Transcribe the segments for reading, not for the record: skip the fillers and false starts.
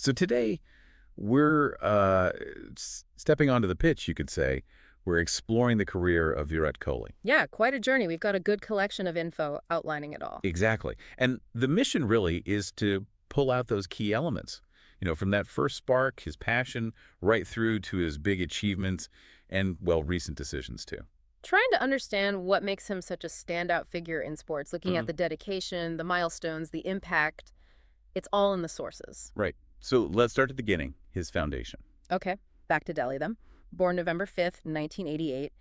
So today, we're stepping onto the pitch, you could say. We're exploring the career of Virat Kohli. Yeah, quite a journey. We've got a good collection of info outlining it all. Exactly. And the mission really is to pull out those key elements. From that first spark, his passion, right through to his big achievements and, well, recent decisions too. Trying to understand what makes him such a standout figure in sports, looking at hmm the dedication, the milestones, the impact, it's all in the sources. Right. So let's start at the beginning, his foundation. Okay, back to Delhi then. Born November 5th, 1988.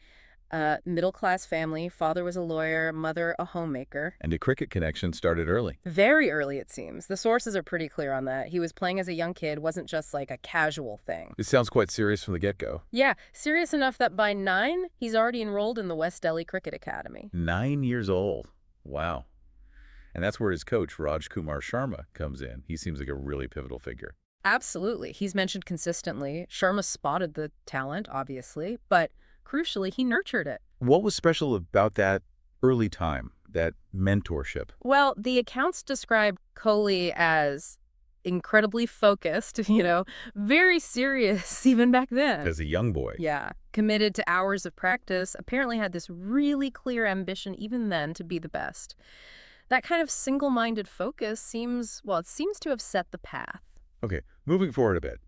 Middle-class family. Father was a lawyer, mother a homemaker. And a cricket connection started early. Very early, it seems. The sources are pretty clear on that. He was playing as a young kid, wasn't just like a casual thing. It sounds quite serious from the get-go. Yeah, serious enough that by 9, he's already enrolled in the West Delhi Cricket Academy. 9 years old. Wow. And that's where his coach, Raj Kumar Sharma, comes in. He seems like a really pivotal figure. Absolutely. He's mentioned consistently. Sharma spotted the talent, obviously, but crucially, he nurtured it. What was special about that early time, that mentorship? Well, the accounts describe Kohli as incredibly focused, very serious even back then. As a young boy. Yeah, committed to hours of practice, apparently had this really clear ambition even then to be the best. That kind of single-minded focus seems to have set the path. Okay, moving forward a bit.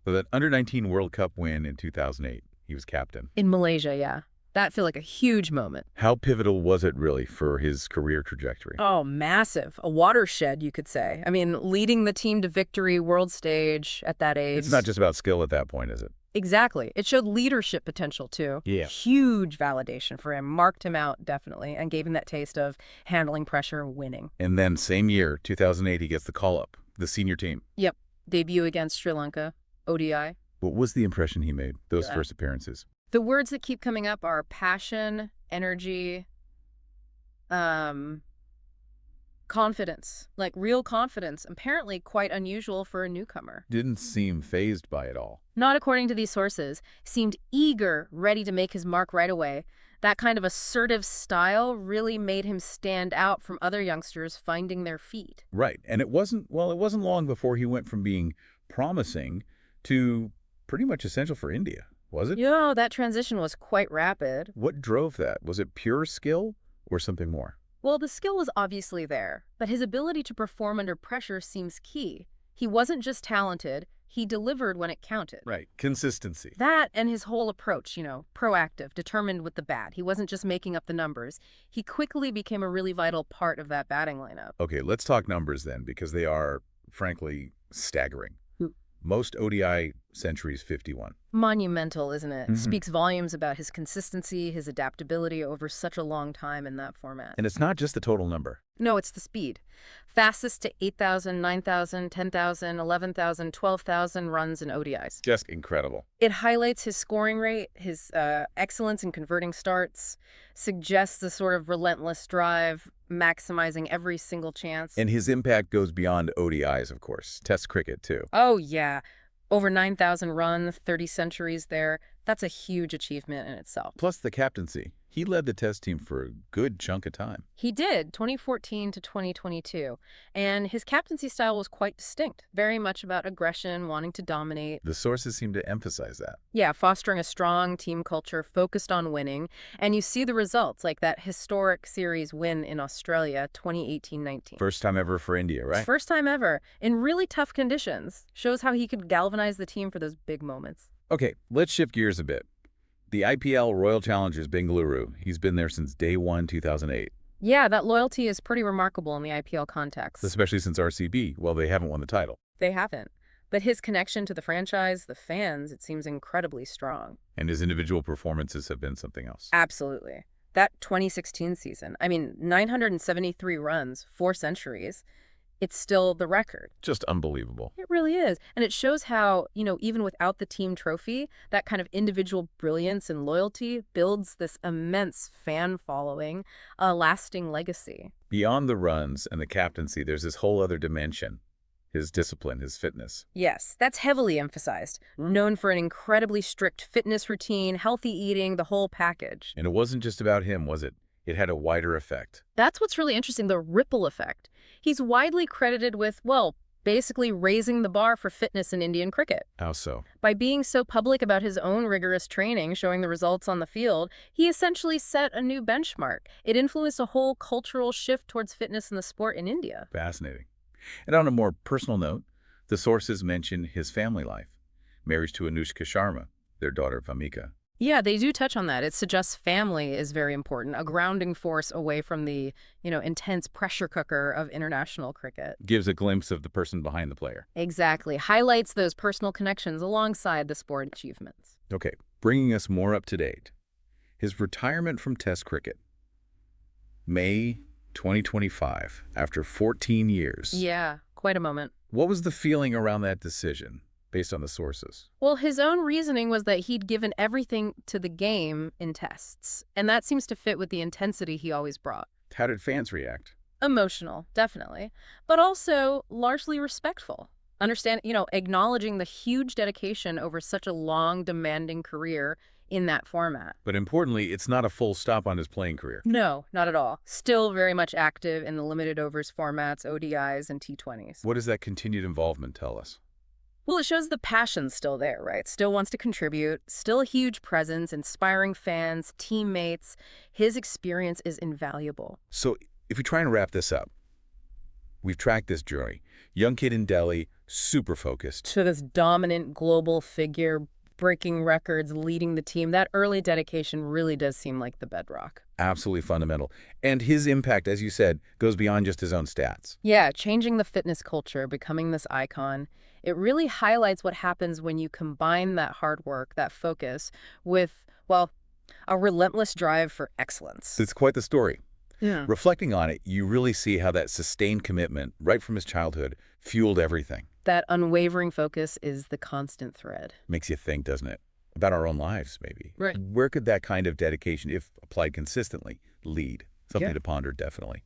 So that Under-19 World Cup win in 2008, he was captain. In Malaysia, yeah. That felt like a huge moment. How pivotal was it really for his career trajectory? Oh, massive. A watershed, you could say. I mean, leading the team to victory, world stage at that age. It's not just about skill at that point, is it? Exactly. It showed leadership potential, too. Yeah. Huge validation for him. Marked him out, definitely, and gave him that taste of handling pressure, winning. And then same year, 2008, he gets the call-up, the senior team. Yep. Debut against Sri Lanka, ODI. What was the impression he made, those Yeah. first appearances? The words that keep coming up are passion, energy, confidence, like real confidence, apparently quite unusual for a newcomer. Didn't seem fazed by it all. Not according to these sources. Seemed eager, ready to make his mark right away. That kind of assertive style really made him stand out from other youngsters finding their feet. Right. And it wasn't long before he went from being promising to pretty much essential for India, was it? That transition was quite rapid. What drove that? Was it pure skill or something more? Well, the skill was obviously there, but his ability to perform under pressure seems key. He wasn't just talented, he delivered when it counted. Right. Consistency. That and his whole approach, proactive, determined with the bat. He wasn't just making up the numbers. He quickly became a really vital part of that batting lineup. Okay, let's talk numbers then, because they are, frankly, staggering. Hmm. Most ODI centuries, 51. Monumental, isn't it? Mhm. Speaks volumes about his consistency, his adaptability over such a long time in that format. And it's not just the total number. No, it's the speed. Fastest to 8,000, 9,000, 10,000, 11,000, 12,000 runs in ODIs. Just incredible. It highlights his scoring rate, his excellence in converting starts, suggests the sort of relentless drive, maximizing every single chance. And his impact goes beyond ODIs, of course. Test cricket, too. Oh, yeah. Over 9,000 runs, 30 centuries there. That's a huge achievement in itself. Plus the captaincy. He led the test team for a good chunk of time. He did, 2014 to 2022. And his captaincy style was quite distinct. Very much about aggression, wanting to dominate. The sources seem to emphasize that. Yeah, fostering a strong team culture focused on winning. And you see the results, like that historic series win in Australia, 2018-19. First time ever for India, right? First time ever, in really tough conditions. Shows how he could galvanize the team for those big moments. Okay, let's shift gears a bit. The IPL Royal Challengers Bengaluru. He's been there since day one, 2008. Yeah, that loyalty is pretty remarkable in the IPL context. Especially since RCB, well, they haven't won the title. They haven't. But his connection to the franchise, the fans, it seems incredibly strong. And his individual performances have been something else. Absolutely. That 2016 season, 973 runs, 4 centuries. It's still the record. Just unbelievable. It really is. And it shows how, even without the team trophy, that kind of individual brilliance and loyalty builds this immense fan following, a lasting legacy. Beyond the runs and the captaincy, there's this whole other dimension. His discipline, his fitness. Yes, that's heavily emphasized. Known for an incredibly strict fitness routine, healthy eating, the whole package. And it wasn't just about him, was it? It had a wider effect. That's what's really interesting, the ripple effect. He's widely credited with, basically raising the bar for fitness in Indian cricket. How so? By being so public about his own rigorous training, showing the results on the field, he essentially set a new benchmark. It influenced a whole cultural shift towards fitness in the sport in India. Fascinating. And on a more personal note, the sources mention his family life. Marriage to Anushka Sharma, their daughter Vamika. Yeah, they do touch on that. It suggests family is very important, a grounding force away from the, intense pressure cooker of international cricket. Gives a glimpse of the person behind the player. Exactly. Highlights those personal connections alongside the sport achievements. Okay, bringing us more up to date. His retirement from Test cricket. May 2025, after 14 years. Yeah, quite a moment. What was the feeling around that decision, based on the sources? Well, his own reasoning was that he'd given everything to the game in tests, and that seems to fit with the intensity he always brought. How did fans react? Emotional, definitely, but also largely respectful. Acknowledging the huge dedication over such a long, demanding career in that format. But importantly, it's not a full stop on his playing career. No, not at all. Still very much active in the limited overs formats, ODIs, and T20s. What does that continued involvement tell us? Well, it shows the passion's still there, right? Still wants to contribute, still a huge presence, inspiring fans, teammates. His experience is invaluable. So if we try and wrap this up, we've tracked this journey. Young kid in Delhi, super focused. To this dominant global figure, breaking records, leading the team, that early dedication really does seem like the bedrock. Absolutely fundamental. And his impact, as you said, goes beyond just his own stats. Yeah, changing the fitness culture, becoming this icon. It really highlights what happens when you combine that hard work, that focus, with, well, a relentless drive for excellence. It's quite the story. Yeah. Reflecting on it, you really see how that sustained commitment, right from his childhood, fueled everything. That unwavering focus is the constant thread. Makes you think, doesn't it? About our own lives, maybe. Right. Where could that kind of dedication, if applied consistently, lead? Something Yeah. to ponder, definitely.